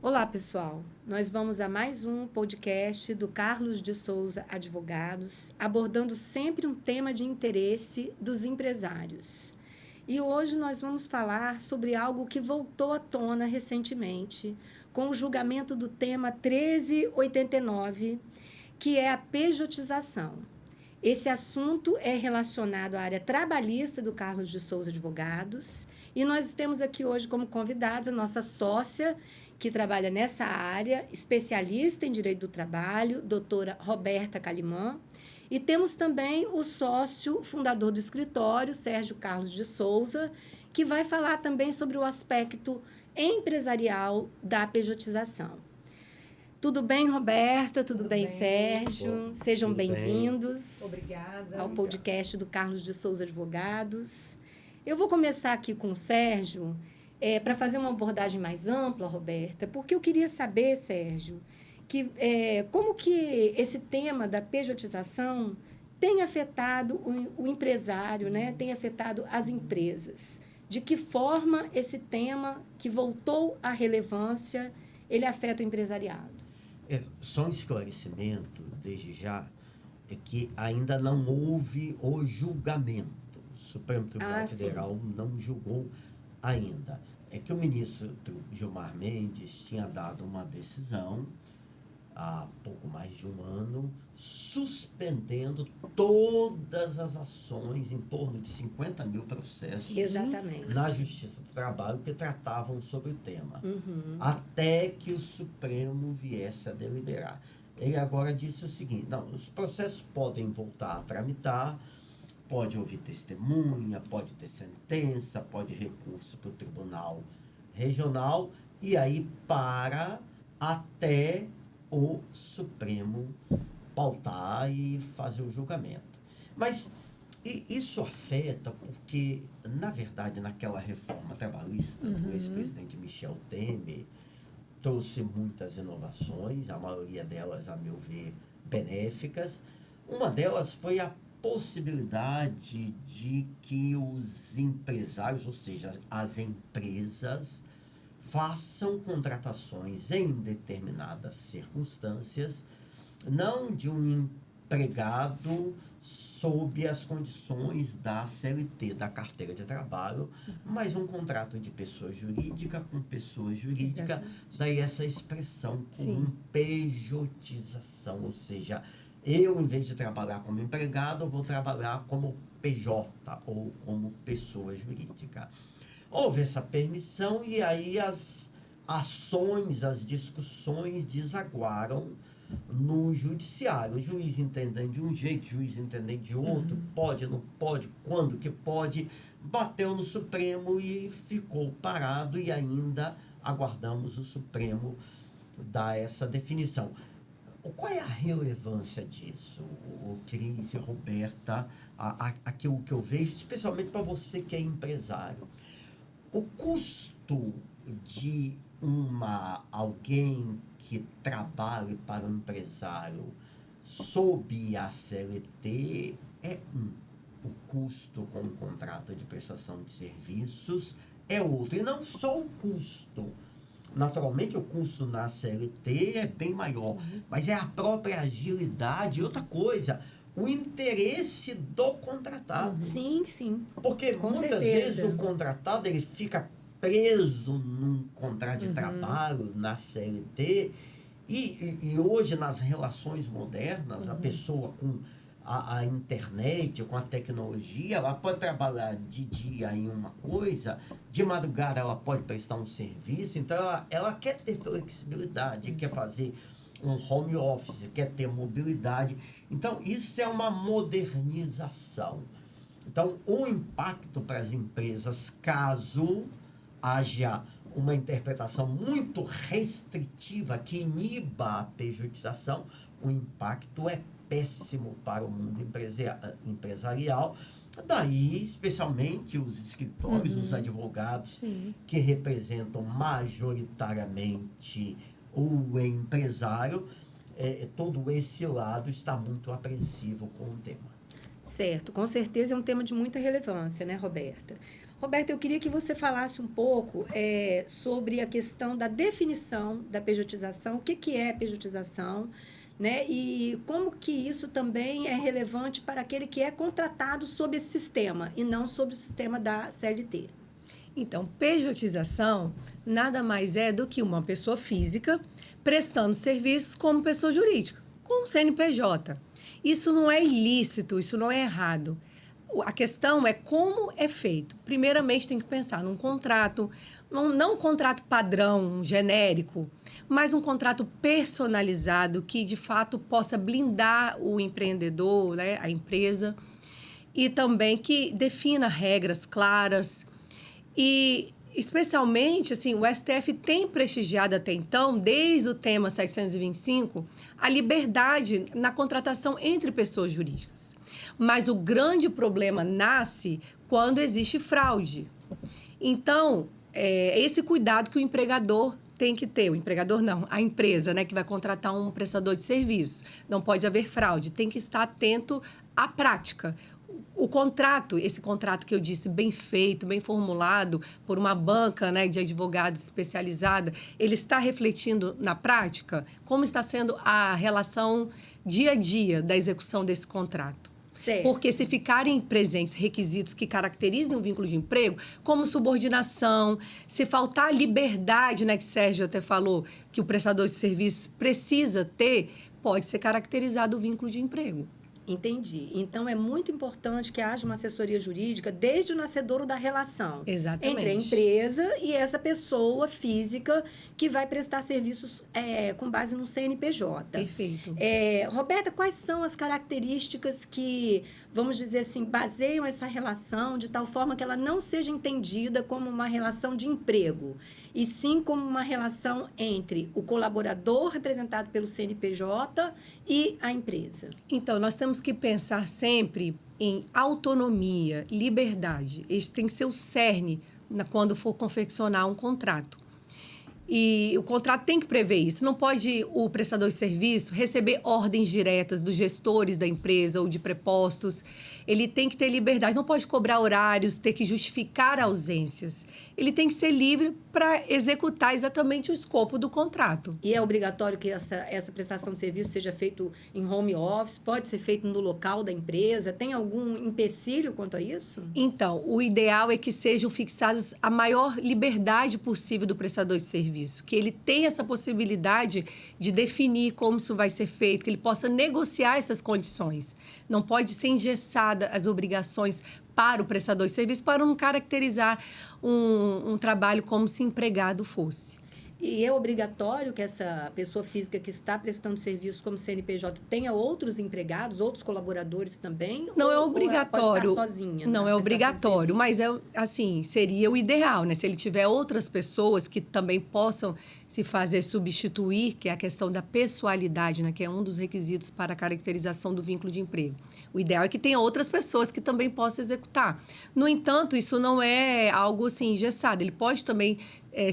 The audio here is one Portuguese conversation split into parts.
Olá, pessoal. Nós vamos a mais um podcast do Carlos de Souza Advogados, abordando sempre um tema de interesse dos empresários. E hoje nós vamos falar sobre algo que voltou à tona recentemente, com o julgamento do tema 1389, que é a pejotização. Esse assunto é relacionado à área trabalhista do Carlos de Souza Advogados, e nós temos aqui hoje como convidados a nossa sócia, que trabalha nessa área, especialista em direito do trabalho, doutora Roberta Calimã, e temos também o sócio fundador do escritório, Sérgio Carlos de Souza, que vai falar também sobre o aspecto empresarial da pejotização. Tudo bem, Roberta? Tudo bem, Sérgio? Sejam bem-vindos. Obrigada. Ao podcast do Carlos de Souza Advogados. Eu vou começar aqui com o Sérgio, para fazer uma abordagem mais ampla, Roberta, porque eu queria saber, Sérgio, como que esse tema da pejotização tem afetado o empresário, né? Tem afetado as empresas. De que forma esse tema, que voltou à relevância, ele afeta o empresariado? Só um esclarecimento, desde já, é que ainda não houve o julgamento. O Supremo Tribunal Federal não julgou ainda. É que o ministro Gilmar Mendes tinha dado uma decisão há pouco mais de um ano, suspendendo todas as ações, em torno de 50 mil processos na Justiça do Trabalho que tratavam sobre o tema, até que o Supremo viesse a deliberar. Ele agora disse o seguinte: não, os processos podem voltar a tramitar, pode ouvir testemunha, pode ter sentença, pode recurso para o Tribunal Regional, e aí para até o Supremo pautar e fazer o julgamento. Mas isso afeta porque, na verdade, naquela reforma trabalhista do ex-presidente Michel Temer, trouxe muitas inovações, a maioria delas, a meu ver, benéficas. Uma delas foi a possibilidade de que os empresários, ou seja, as empresas, façam contratações em determinadas circunstâncias, não de um empregado sob as condições da CLT, da carteira de trabalho, mas um contrato de pessoa jurídica com pessoa jurídica. Daí essa expressão com pejotização, ou seja, eu, em vez de trabalhar como empregado, vou trabalhar como PJ ou como pessoa jurídica. Houve essa permissão e aí as ações, as discussões desaguaram no judiciário. O juiz entendendo de um jeito, o juiz entendendo de outro, pode, não pode, quando que pode, bateu no Supremo e ficou parado, e ainda aguardamos o Supremo dar essa definição. Qual é a relevância disso, o Cris e Roberta, aquilo que eu vejo, especialmente para você que é empresário? O custo de alguém que trabalhe para um empresário sob a CLT é o custo com o contrato de prestação de serviços é outro. E não só o custo. Naturalmente, o custo na CLT é bem maior, mas é a própria agilidade e outra coisa, o interesse do contratado. Sim. Porque muitas vezes o contratado ele fica preso num contrato de trabalho, na CLT, e hoje nas relações modernas, a pessoa com a internet, com a tecnologia, ela pode trabalhar de dia em uma coisa, de madrugada ela pode prestar um serviço, então ela quer ter flexibilidade, quer fazer um home office, quer ter mobilidade. Então, isso é uma modernização. Então, o impacto para as empresas, caso haja uma interpretação muito restritiva que iniba a pejotização, o impacto é péssimo para o mundo empresarial. Daí, especialmente, os escritórios, os advogados que representam majoritariamente o empresário, todo esse lado está muito apreensivo com o tema. Certo, com certeza é um tema de muita relevância, né, Roberta? Roberta, eu queria que você falasse um pouco sobre a questão da definição da pejotização, o que é pejotização, né? E como que isso também é relevante para aquele que é contratado sob esse sistema e não sob o sistema da CLT. Então, pejotização nada mais é do que uma pessoa física prestando serviços como pessoa jurídica, com CNPJ. Isso não é ilícito, isso não é errado. A questão é como é feito. Primeiramente, tem que pensar num contrato, não um contrato padrão, genérico, mas um contrato personalizado que, de fato, possa blindar o empreendedor, né, a empresa, e também que defina regras claras. E, especialmente, assim, o STF tem prestigiado até então, desde o tema 725, a liberdade na contratação entre pessoas jurídicas. Mas o grande problema nasce quando existe fraude. Então, esse cuidado que o empregador tem que ter. O empregador não, a empresa, né, que vai contratar um prestador de serviço. Não pode haver fraude, tem que estar atento à prática. O contrato, esse contrato que eu disse, bem feito, bem formulado por uma banca, né, de advogados especializada, ele está refletindo na prática como está sendo a relação dia a dia da execução desse contrato. Certo. Porque se ficarem presentes requisitos que caracterizem o vínculo de emprego, como subordinação, se faltar liberdade, né, que Sérgio até falou, que o prestador de serviços precisa ter, pode ser caracterizado o vínculo de emprego. Entendi. Então, é muito importante que haja uma assessoria jurídica desde o nascedouro da relação. Exatamente. Entre a empresa e essa pessoa física que vai prestar serviços com base no CNPJ. Perfeito. Roberta, quais são as características que, vamos dizer assim, baseiam essa relação de tal forma que ela não seja entendida como uma relação de emprego, e sim como uma relação entre o colaborador representado pelo CNPJ e a empresa? Então, nós temos que pensar sempre em autonomia, liberdade. Esse tem que ser o cerne quando for confeccionar um contrato. E o contrato tem que prever isso. Não pode o prestador de serviço receber ordens diretas dos gestores da empresa ou de prepostos. Ele tem que ter liberdade. Não pode cobrar horários, ter que justificar ausências. Ele tem que ser livre para executar exatamente o escopo do contrato. E é obrigatório que essa prestação de serviço seja feita em home office? Pode ser feito no local da empresa? Tem algum empecilho quanto a isso? Então, o ideal é que sejam fixadas a maior liberdade possível do prestador de serviço. Que ele tenha essa possibilidade de definir como isso vai ser feito, que ele possa negociar essas condições. Não pode ser engessada as obrigações para o prestador de serviço para não caracterizar um trabalho como se empregado fosse. E é obrigatório que essa pessoa física que está prestando serviço como CNPJ tenha outros empregados, outros colaboradores também? Não é obrigatório. Ou pode estar sozinha? Não é obrigatório, mas seria o ideal, né? Se ele tiver outras pessoas que também possam se fazer substituir, que é a questão da pessoalidade, né? Que é um dos requisitos para a caracterização do vínculo de emprego. O ideal é que tenha outras pessoas que também possam executar. No entanto, isso não é algo assim engessado. Ele pode também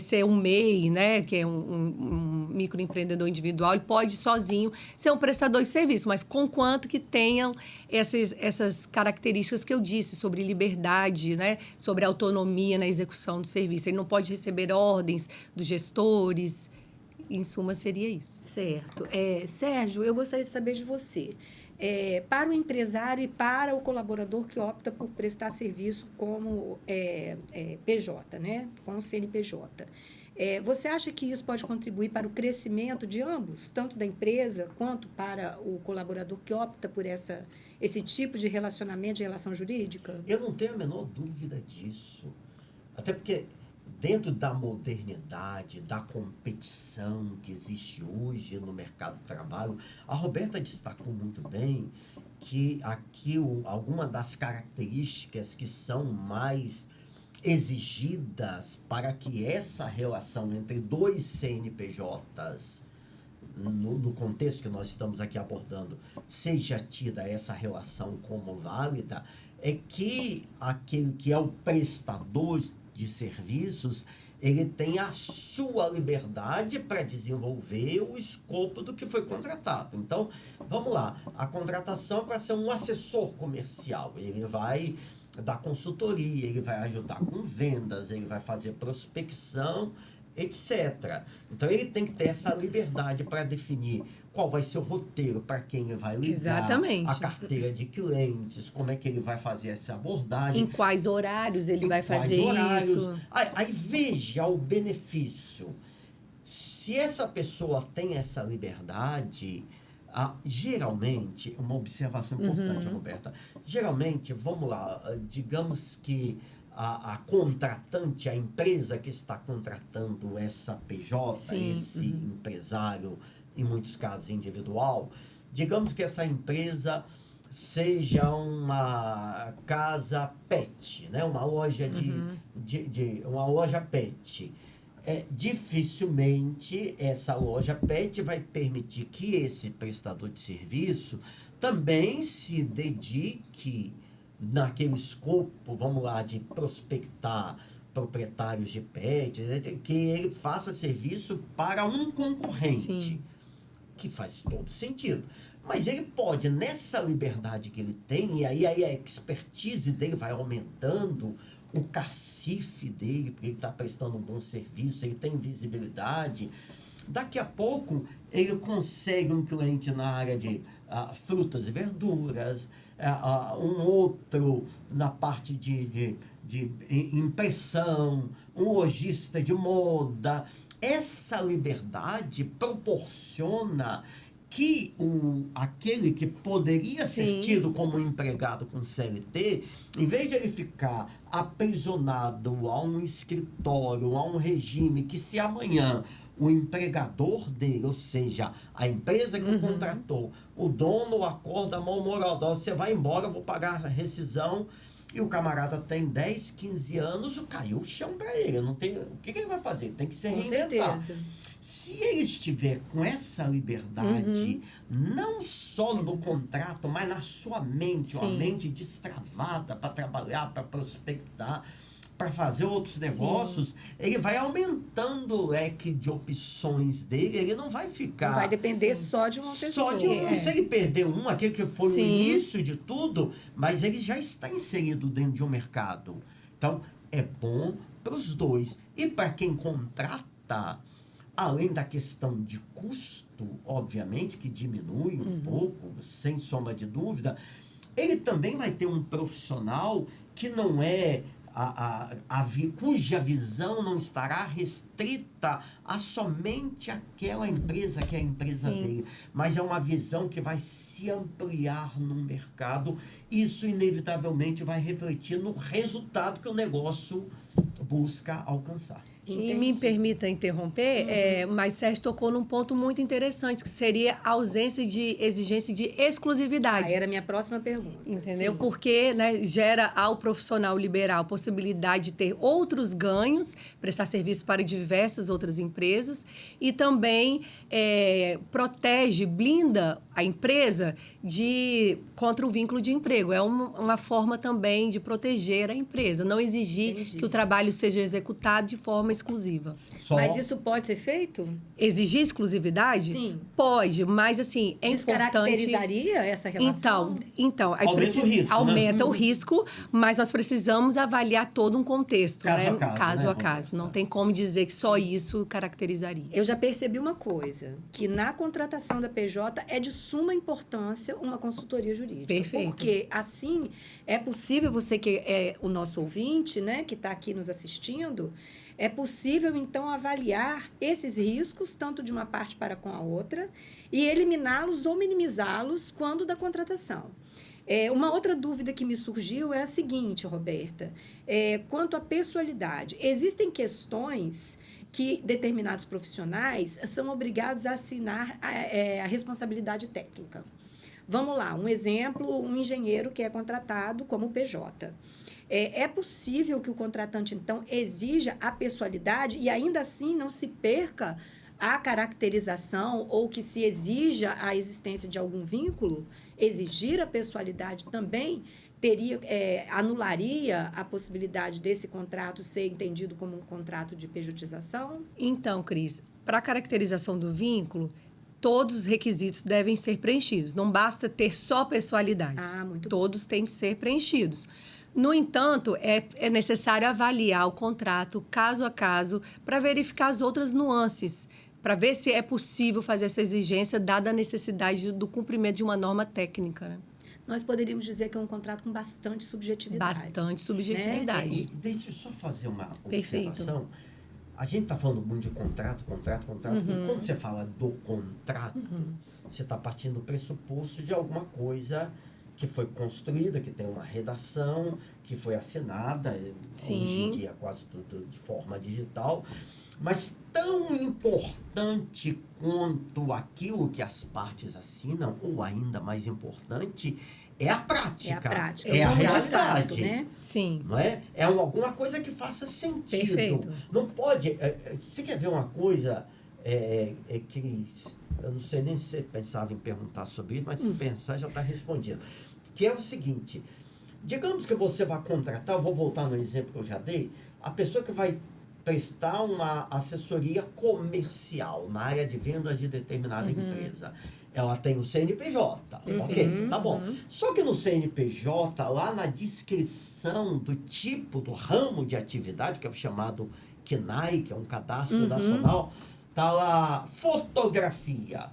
ser um MEI, né, que é um microempreendedor individual, ele pode sozinho ser um prestador de serviço, mas conquanto que tenham essas características que eu disse sobre liberdade, né, sobre autonomia na execução do serviço. Ele não pode receber ordens dos gestores. Em suma, seria isso. Certo. Sérgio, eu gostaria de saber de você. Para o empresário e para o colaborador que opta por prestar serviço como PJ, né? Com CNPJ. Você acha que isso pode contribuir para o crescimento de ambos, tanto da empresa quanto para o colaborador que opta por esse tipo de relacionamento, de relação jurídica? Eu não tenho a menor dúvida disso. Até porque, dentro da modernidade, da competição que existe hoje no mercado de trabalho, a Roberta destacou muito bem que aqui algumas das características que são mais exigidas para que essa relação entre dois CNPJs, no contexto que nós estamos aqui abordando, seja tida essa relação como válida, é que aquele que é o prestador de serviços, ele tem a sua liberdade para desenvolver o escopo do que foi contratado. Então, vamos lá, a contratação é para ser um assessor comercial, ele vai dar consultoria, ele vai ajudar com vendas, ele vai fazer prospecção, etc. Então, ele tem que ter essa liberdade para definir qual vai ser o roteiro, para quem ele vai ligar, Exatamente. a carteira de clientes, como é que ele vai fazer essa abordagem. Em quais horários ele vai fazer isso. Aí veja o benefício. Se essa pessoa tem essa liberdade, geralmente, uma observação importante, Roberta, geralmente, vamos lá, digamos que a contratante, a empresa que está contratando essa PJ, Sim. esse empresário, em muitos casos individual, digamos que essa empresa seja uma casa pet, né? Uma loja uma loja pet. Dificilmente essa loja pet vai permitir que esse prestador de serviço também se dedique naquele escopo, vamos lá, de prospectar proprietários de pets, que ele faça serviço para um concorrente. Sim. Que faz todo sentido. Mas ele pode, nessa liberdade que ele tem, e aí a expertise dele vai aumentando, o cacife dele, porque ele está prestando um bom serviço, ele tem visibilidade. Daqui a pouco, ele consegue um cliente na área de frutas e verduras, um outro na parte de impressão, um lojista de moda. Essa liberdade proporciona que aquele que poderia ser tido como empregado com CLT, em vez de ele ficar aprisionado a um escritório, a um regime, que se amanhã o empregador dele, ou seja, a empresa que o contratou, o dono acorda mal-humorado, você vai embora, eu vou pagar a rescisão, e o camarada tem 10, 15 anos, caiu o chão para ele. Não tem, o que ele vai fazer? Tem que se reinventar. Se ele estiver com essa liberdade, não só no contrato, mas na sua mente, uma mente destravada para trabalhar, para prospectar, para fazer outros negócios, ele vai aumentando o leque de opções dele, ele não vai ficar... Não vai depender só de uma pessoa. Só de se ele perder aquele que foi o início de tudo, mas ele já está inserido dentro de um mercado. Então, é bom para os dois. E para quem contrata, além da questão de custo, obviamente, que diminui um pouco, sem sombra de dúvida, ele também vai ter um profissional que não é... cuja visão não estará restrita a somente aquela empresa que é a empresa dele, mas é uma visão que vai se ampliar no mercado. Isso inevitavelmente vai refletir no resultado que o negócio busca alcançar. E me permita interromper, mas Sérgio tocou num ponto muito interessante, que seria a ausência de exigência de exclusividade. Era a minha próxima pergunta. Entendeu? Porque gera ao profissional liberal a possibilidade de ter outros ganhos, prestar serviço para diversas outras empresas, e também protege, blinda a empresa contra o vínculo de emprego. É uma forma também de proteger a empresa, não exigir que o trabalho seja executado de forma exclusiva. Mas isso pode ser feito? Exigir exclusividade? Sim. Pode, mas assim, é importante... Descaracterizaria essa relação? Então aumenta o risco, aumenta o risco, mas nós precisamos avaliar todo um contexto, caso a caso. Não tem como dizer que só isso caracterizaria. Eu já percebi uma coisa, que na contratação da PJ é de suma importância uma consultoria jurídica. Perfeito. Porque assim é possível, você que é o nosso ouvinte, né, que está aqui nos assistindo, é possível, então, avaliar esses riscos, tanto de uma parte para com a outra, e eliminá-los ou minimizá-los quando da contratação. Uma outra dúvida que me surgiu é a seguinte, Roberta, quanto à pessoalidade. Existem questões que determinados profissionais são obrigados a assinar a responsabilidade técnica. Vamos lá, um exemplo, um engenheiro que é contratado como PJ. É possível que o contratante, então, exija a pessoalidade e, ainda assim, não se perca a caracterização ou que se exija a existência de algum vínculo? Exigir a pessoalidade também anularia a possibilidade desse contrato ser entendido como um contrato de pejotização? Então, Cris, para a caracterização do vínculo, todos os requisitos devem ser preenchidos. Não basta ter só pessoalidade. Muito bom. Todos têm que ser preenchidos. No entanto, é necessário avaliar o contrato caso a caso para verificar as outras nuances, para ver se é possível fazer essa exigência, dada a necessidade do cumprimento de uma norma técnica, né? Nós poderíamos dizer que é um contrato com bastante subjetividade. Bastante subjetividade. E deixa eu só fazer uma Perfeito. observação. A gente está falando muito de contrato. E quando você fala do contrato, você está partindo do pressuposto de alguma coisa que foi construída, que tem uma redação, que foi assinada, Sim. hoje em dia quase tudo de forma digital. Mas tão importante quanto aquilo que as partes assinam, ou ainda mais importante, é a prática. É a prática. É a de realidade. fato, né? Sim. Não é? É alguma coisa que faça sentido. Perfeito. Não pode... você quer ver uma coisa, Cris? Eu não sei nem se você pensava em perguntar sobre isso, mas se pensar já está respondido. Que é o seguinte, digamos que você vai contratar, eu vou voltar no exemplo que eu já dei, a pessoa que vai prestar uma assessoria comercial na área de vendas de determinada empresa. Ela tem o CNPJ, ok, tá bom. Só que no CNPJ, lá na descrição do tipo, do ramo de atividade, que é o chamado CNAE, que é um cadastro nacional, tá lá fotografia.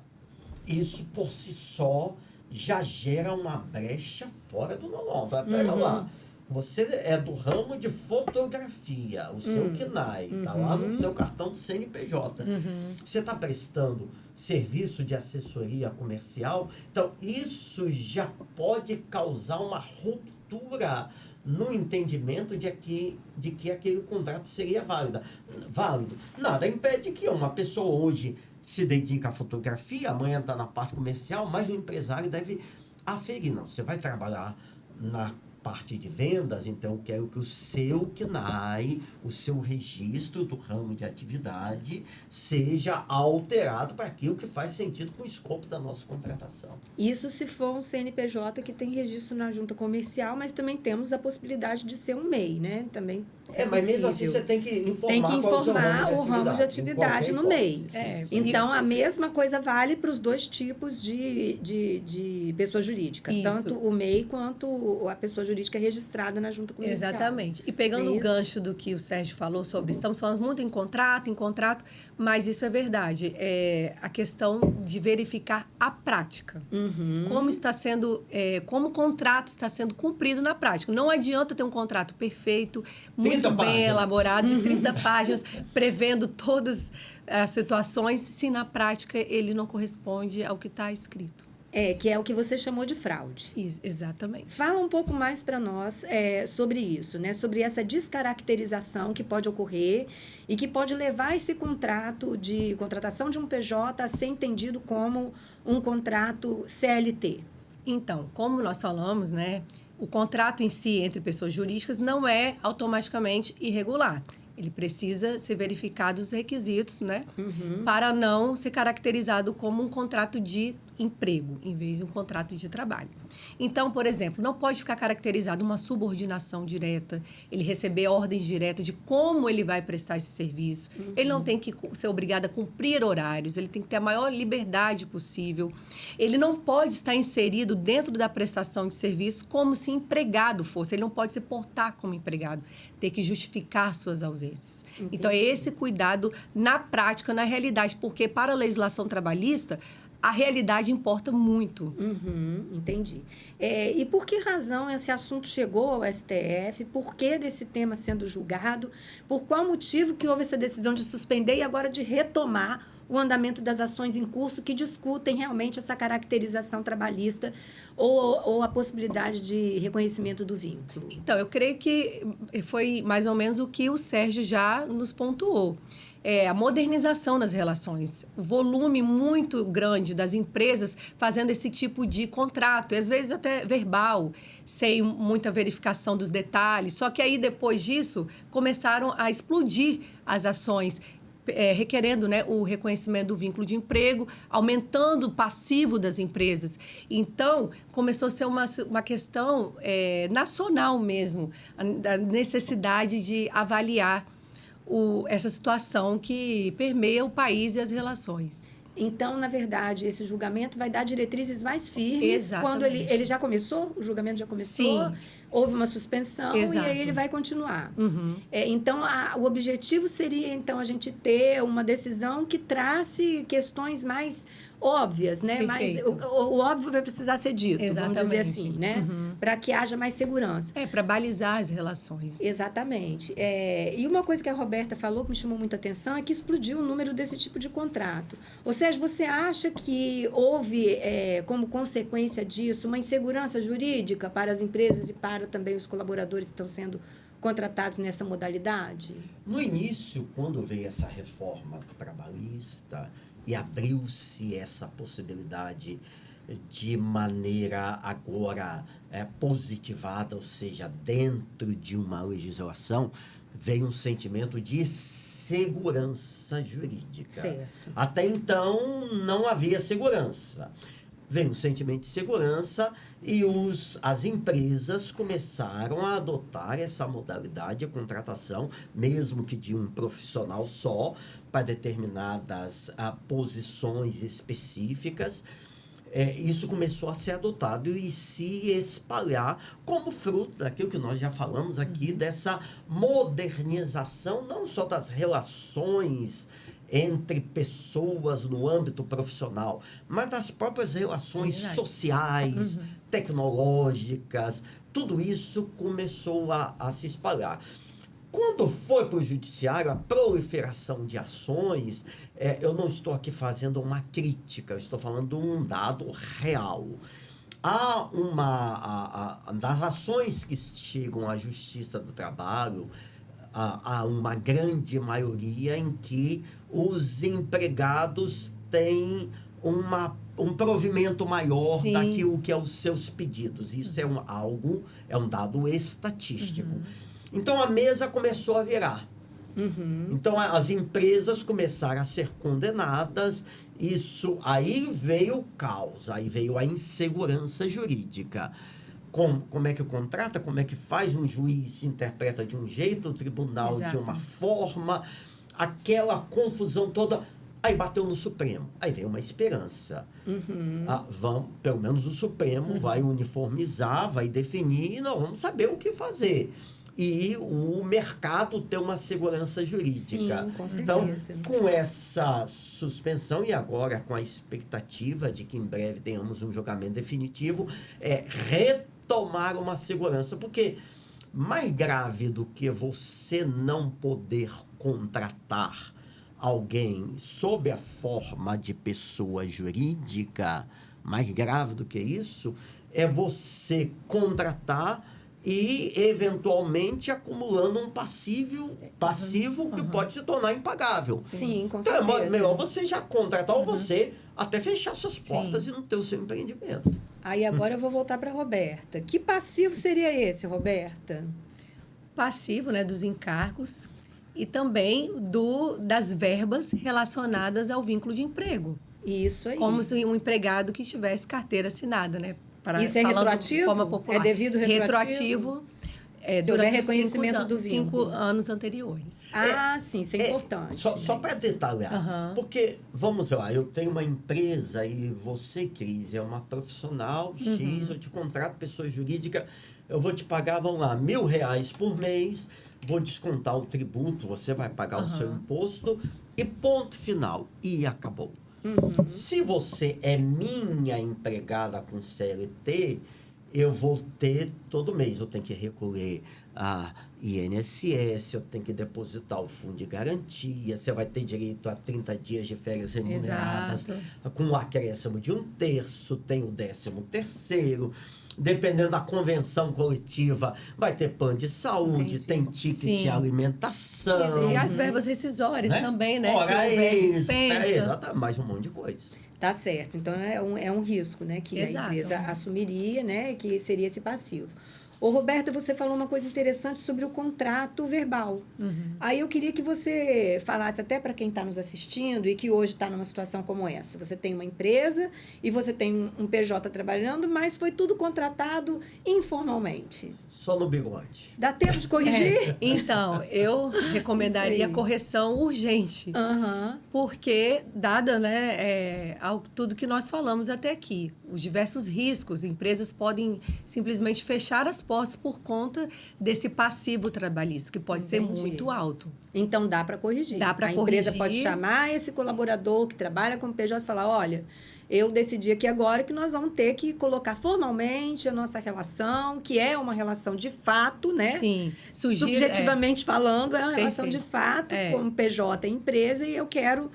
Isso por si só já gera uma brecha fora do normal. Pega lá. Você é do ramo de fotografia, o seu CNAE, está lá no seu cartão do CNPJ. Você está prestando serviço de assessoria comercial, então isso já pode causar uma ruptura no entendimento de que aquele contrato seria válido. Nada impede que uma pessoa hoje se dedica à fotografia, amanhã está na parte comercial, mas o empresário deve aferir. Não, você vai trabalhar na parte de vendas, então eu quero que o seu CNAE, o seu registro do ramo de atividade, seja alterado para aquilo que faz sentido com o escopo da nossa contratação. Isso se for um CNPJ que tem registro na junta comercial, mas também temos a possibilidade de ser um MEI, né? Também mas mesmo assim você tem que informar, o ramo de atividade no MEI. Então, a mesma coisa vale para os dois tipos de pessoa jurídica. Isso. Tanto o MEI quanto a pessoa jurídica registrada na junta comercial. Exatamente. E pegando o gancho do que o Sérgio falou sobre, estamos falando muito em contrato, mas isso é verdade. É a questão de verificar a prática. Como está sendo, como o contrato está sendo cumprido na prática. Não adianta ter um contrato perfeito, muito bem elaborado, de 30 páginas, prevendo todas as situações, se na prática ele não corresponde ao que está escrito. Que é o que você chamou de fraude. Exatamente. Fala um pouco mais para nós sobre isso, né? Sobre essa descaracterização que pode ocorrer e que pode levar esse contrato de contratação de um PJ a ser entendido como um contrato CLT. Então, como nós falamos, né? O contrato em si entre pessoas jurídicas não é automaticamente irregular. Ele precisa ser verificado os requisitos, né? Para não ser caracterizado como um contrato de emprego, em vez de um contrato de trabalho. Então, por exemplo, não pode ficar caracterizado uma subordinação direta, ele receber ordens diretas de como ele vai prestar esse serviço. Ele não tem que ser obrigado a cumprir horários, ele tem que ter a maior liberdade possível. Ele não pode estar inserido dentro da prestação de serviço como se empregado fosse. Ele não pode se portar como empregado, ter que justificar suas ausências. Então, é esse cuidado na prática, na realidade, porque para a legislação trabalhista, a realidade importa muito. Entendi. E por que razão esse assunto chegou ao STF? Por que desse tema sendo julgado? Por qual motivo que houve essa decisão de suspender e agora de retomar o andamento das ações em curso que discutem realmente essa caracterização trabalhista ou a possibilidade de reconhecimento do vínculo? Então, eu creio que foi mais ou menos o que o Sérgio já nos pontuou. A modernização nas relações, o volume muito grande das empresas fazendo esse tipo de contrato, e às vezes até verbal, sem muita verificação dos detalhes. Só que aí, depois disso, começaram a explodir as ações, requerendo, né, o reconhecimento do vínculo de emprego, aumentando o passivo das empresas. Então, começou a ser uma questão nacional mesmo, a necessidade de avaliar essa situação que permeia o país e as relações. Então, na verdade, esse julgamento vai dar diretrizes mais firmes. Exatamente. Quando ele já começou, o julgamento já começou, Sim. houve uma suspensão Exato. e aí ele vai continuar. Uhum. Então, o objetivo seria, então, a gente ter uma decisão que trace questões mais óbvias, né? Mas o óbvio vai precisar ser dito, Exatamente. vamos dizer assim, né? Uhum. Para que haja mais segurança. Para balizar as relações. Exatamente. E uma coisa que a Roberta falou que me chamou muita atenção é que explodiu o número desse tipo de contrato. Ou seja, você acha que houve, como consequência disso, uma insegurança jurídica para as empresas e para também os colaboradores que estão sendo contratados nessa modalidade? No início, quando veio essa reforma trabalhista e abriu-se essa possibilidade de maneira agora positivada, ou seja, dentro de uma legislação, veio um sentimento de segurança jurídica. Certo. Até então, não havia segurança. Veio um sentimento de segurança e as empresas começaram a adotar essa modalidade de contratação, mesmo que de um profissional só, para determinadas posições específicas. Isso começou a ser adotado e se espalhar como fruto daquilo que nós já falamos aqui, dessa modernização, não só das relações entre pessoas no âmbito profissional, mas das próprias relações sociais, tecnológicas, tudo isso começou a se espalhar. Quando foi para o judiciário, a proliferação de ações, eu não estou aqui fazendo uma crítica, eu estou falando um dado real. Há das ações que chegam à Justiça do Trabalho, há uma grande maioria em que os empregados têm um provimento maior daquilo que é os seus pedidos. Isso é um dado estatístico. Então, a mesa começou a virar. Então, as empresas começaram a ser condenadas. Aí veio o caos, aí veio a insegurança jurídica. Como é que contrata, como é que faz, um juiz interpreta de um jeito, o tribunal de uma forma, aquela confusão toda. Aí bateu no Supremo, aí veio uma esperança. Pelo menos o Supremo vai uniformizar, vai definir, e nós vamos saber o que fazer. E o mercado ter uma segurança jurídica. Sim, com certeza. Então, com essa suspensão e agora com a expectativa de que em breve tenhamos um julgamento definitivo, retomar uma segurança. Porque mais grave do que você não poder contratar alguém sob a forma de pessoa jurídica, mais grave do que isso, é você contratar e, eventualmente, acumulando um passivo que pode se tornar impagável. Sim, com certeza. Então, é melhor você já contratar ou você até fechar suas portas e não ter o seu empreendimento. Aí, agora eu vou voltar para a Roberta. Que passivo seria esse, Roberta? Passivo, né, dos encargos e também das verbas relacionadas ao vínculo de emprego. Isso aí. Como se um empregado que tivesse carteira assinada, né? Isso é retroativo? De forma popular. É devido retroativo? Durante reconhecimento do vínculo. 5 anos anteriores. Sim, isso é importante. Só para detalhar, porque, vamos lá, eu tenho uma empresa e você, Cris, é uma profissional X, eu te contrato, pessoa jurídica, eu vou te pagar, vamos lá, R$1.000 por mês, vou descontar o tributo, você vai pagar o seu imposto e ponto final. E acabou. Se você é minha empregada com CLT, eu vou ter todo mês. Eu tenho que recolher a INSS, eu tenho que depositar o fundo de garantia, você vai ter direito a 30 dias de férias remuneradas, com o acréscimo de 1/3, tem o 13º. Dependendo da convenção coletiva, vai ter plano de saúde, tem ticket de alimentação. E as verbas rescisórias também, né? Ora, se houver dispensa. Exatamente, mais um monte de coisa. Tá certo. Então, é um risco, né? Que a empresa assumiria, né? Que seria esse passivo. Ô, Roberta, você falou uma coisa interessante sobre o contrato verbal. Aí eu queria que você falasse até para quem está nos assistindo e que hoje está numa situação como essa. Você tem uma empresa e você tem um PJ trabalhando, mas foi tudo contratado informalmente. Só no bigode. Dá tempo de corrigir? Então, eu recomendaria correção urgente. Porque, dada, né, tudo que nós falamos até aqui, os diversos riscos, empresas podem simplesmente fechar as portas por conta desse passivo trabalhista, que pode ser muito alto. Então, dá para corrigir. Dá para corrigir. A empresa pode chamar esse colaborador que trabalha com o PJ e falar, olha, eu decidi aqui agora que nós vamos ter que colocar formalmente a nossa relação, que é uma relação de fato, né? Sim. Subjetivamente falando, é uma relação de fato, como PJ e empresa, e eu quero,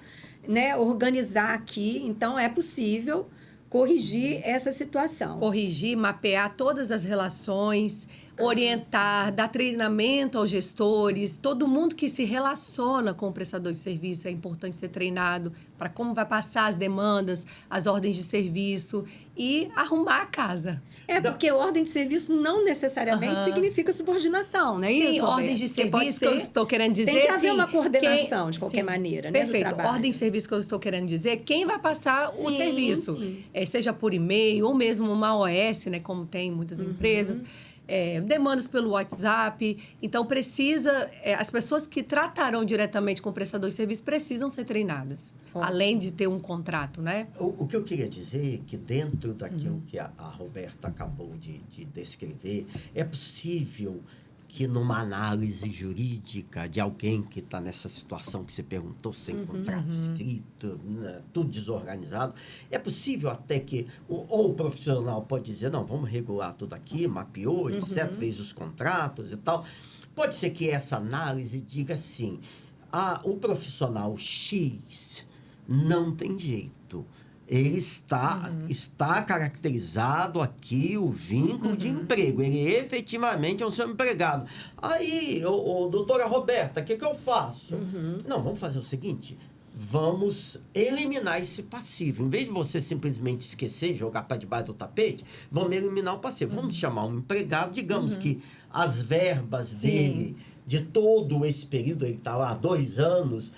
né, organizar aqui. Então, é possível corrigir essa situação. Corrigir, mapear todas as relações, orientar, dar treinamento aos gestores. Todo mundo que se relaciona com o prestador de serviço é importante ser treinado para como vai passar as demandas, as ordens de serviço e arrumar a casa. Porque ordem de serviço não necessariamente significa subordinação, não é isso? Sim, ordem de serviço que eu estou querendo dizer... Tem que haver uma coordenação, de qualquer maneira, né, perfeito. Ordem de serviço que eu estou querendo dizer, quem vai passar o serviço, seja por e-mail ou mesmo uma OS, né, como tem muitas empresas, demandas pelo WhatsApp. Então, as pessoas que tratarão diretamente com o prestador de serviço precisam ser treinadas, além de ter um contrato, né? O que eu queria dizer é que dentro daquilo que a Roberta acabou de descrever, é possível que numa análise jurídica de alguém que está nessa situação que você perguntou, sem contrato escrito, né, tudo desorganizado, é possível até que ou o profissional pode dizer, não, vamos regular tudo aqui, mapeou, etc., fez os contratos e tal. Pode ser que essa análise diga assim, o profissional X não tem jeito. Ele está caracterizado aqui o vínculo de emprego. Ele efetivamente é um seu empregado. Aí, doutora Roberta, o que eu faço? Não, vamos fazer o seguinte, vamos eliminar esse passivo. Em vez de você simplesmente esquecer, jogar para debaixo do tapete, vamos eliminar o passivo. Vamos chamar um empregado, digamos que as verbas dele, de todo esse período, ele está lá há 2 anos,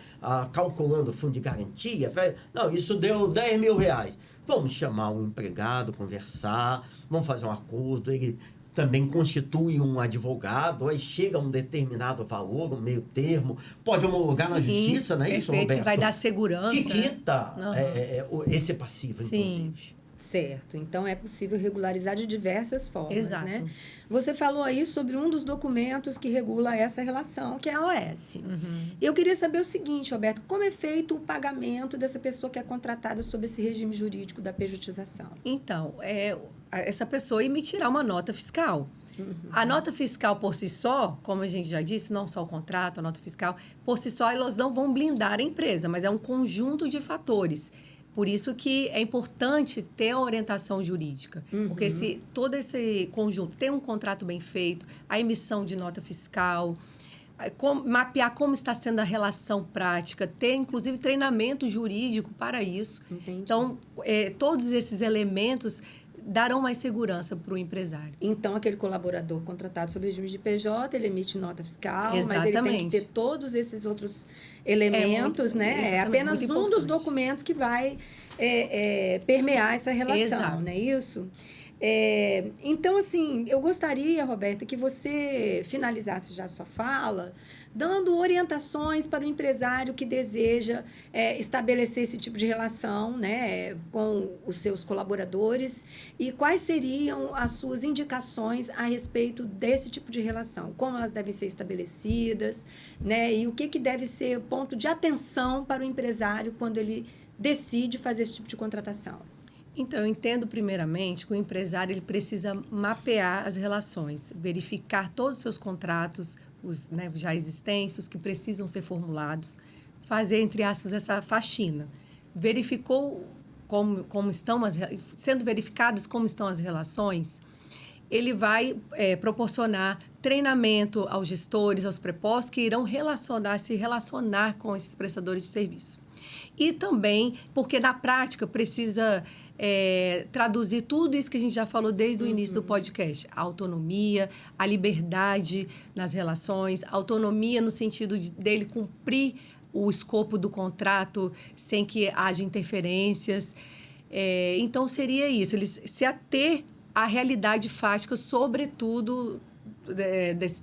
calculando o fundo de garantia, não, isso deu R$10.000. Vamos chamar um empregado, conversar, vamos fazer um acordo, ele também constitui um advogado, aí chega a um determinado valor, um meio termo, pode homologar na justiça, não é isso, Roberto? Que vai dar segurança. Que quita esse passivo, inclusive. Certo. Então, é possível regularizar de diversas formas, né? Você falou aí sobre um dos documentos que regula essa relação, que é a OS. Eu queria saber o seguinte, Roberto, como é feito o pagamento dessa pessoa que é contratada sob esse regime jurídico da pejotização? Então, essa pessoa emitirá uma nota fiscal. A nota fiscal por si só, como a gente já disse, não só o contrato, a nota fiscal, por si só, elas não vão blindar a empresa, mas é um conjunto de fatores. Por isso que é importante ter a orientação jurídica. Porque se todo esse conjunto tem um contrato bem feito, a emissão de nota fiscal, mapear como está sendo a relação prática, ter, inclusive, treinamento jurídico para isso. Entendi. Então, todos esses elementos darão mais segurança para o empresário. Então, aquele colaborador contratado sob regime de PJ, ele emite nota fiscal, Exatamente. mas ele tem que ter todos esses outros elementos, né? É apenas um dos documentos que vai permear essa relação, não é isso? Então, assim, eu gostaria, Roberta, que você finalizasse já a sua fala, dando orientações para o empresário que deseja estabelecer esse tipo de relação, né, com os seus colaboradores, e quais seriam as suas indicações a respeito desse tipo de relação, como elas devem ser estabelecidas, né, e o que deve ser ponto de atenção para o empresário quando ele decide fazer esse tipo de contratação. Então, eu entendo primeiramente que o empresário ele precisa mapear as relações, verificar todos os seus contratos, os já existentes, os que precisam ser formulados, fazer, entre aspas, essa faxina. Verificou como estão sendo verificadas como estão as relações, ele vai proporcionar treinamento aos gestores, aos prepostos que irão se relacionar com esses prestadores de serviço. E também porque, na prática, precisa traduzir tudo isso que a gente já falou desde o início do podcast. A autonomia, a liberdade nas relações, a autonomia no sentido dele cumprir o escopo do contrato sem que haja interferências. Então, seria isso, eles se ater à realidade fática, sobretudo,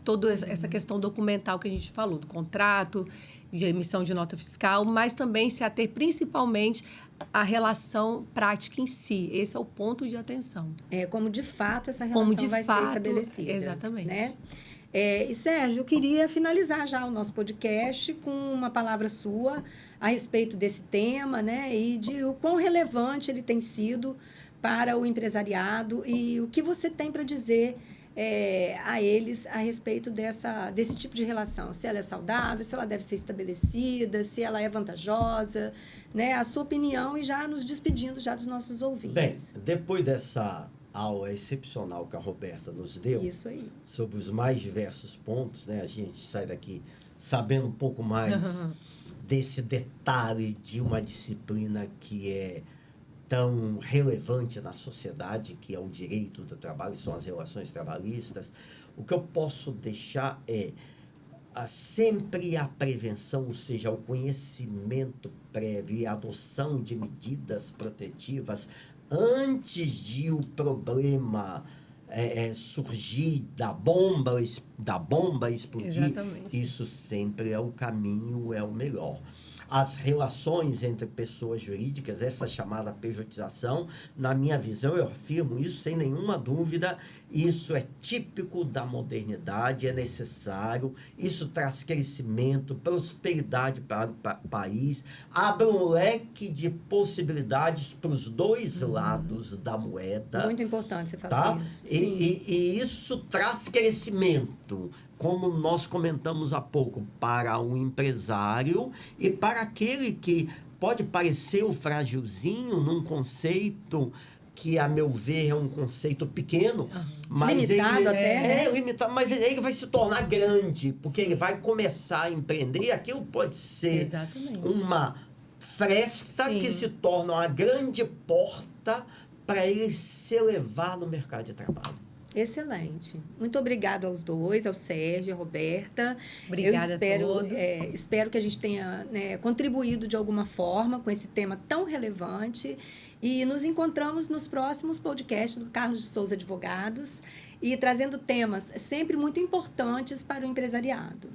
toda essa questão documental que a gente falou, do contrato, de emissão de nota fiscal, mas também se ater principalmente à relação prática em si. Esse é o ponto de atenção. Como de fato essa relação vai ser estabelecida. Exatamente. Né? E, Sérgio, eu queria finalizar já o nosso podcast com uma palavra sua a respeito desse tema, né? E de o quão relevante ele tem sido para o empresariado e o que você tem para dizer a eles a respeito desse tipo de relação. Se ela é saudável, se ela deve ser estabelecida, se ela é vantajosa, né? A sua opinião e já nos despedindo já dos nossos ouvintes. Bem, depois dessa aula excepcional que a Roberta nos deu, isso aí, sobre os mais diversos pontos, né? A gente sai daqui sabendo um pouco mais desse detalhe de uma disciplina que é tão relevante na sociedade, que é o direito do trabalho, são as relações trabalhistas. O que eu posso deixar sempre a prevenção, ou seja, o conhecimento prévio e a adoção de medidas protetivas antes de o problema surgir da bomba explodir. Exatamente. Isso sempre é o caminho, é o melhor. As relações entre pessoas jurídicas, essa chamada pejotização, na minha visão, eu afirmo isso sem nenhuma dúvida, isso é típico da modernidade, é necessário, isso traz crescimento, prosperidade para o país, abre um leque de possibilidades para os dois lados da moeda. Muito importante você falar isso. E isso traz crescimento, como nós comentamos há pouco, para o empresário e para aquele que pode parecer o frágilzinho num conceito que, a meu ver, é um conceito pequeno, mas limitado até. Limitado, mas ele vai se tornar grande, porque ele vai começar a empreender e aquilo pode ser uma fresta que se torna uma grande porta para ele se elevar no mercado de trabalho. Excelente. Muito obrigado aos dois, ao Sérgio e à Roberta. Obrigada a todos. Espero que a gente tenha contribuído de alguma forma com esse tema tão relevante. E nos encontramos nos próximos podcasts do Carlos de Souza Advogados e trazendo temas sempre muito importantes para o empresariado.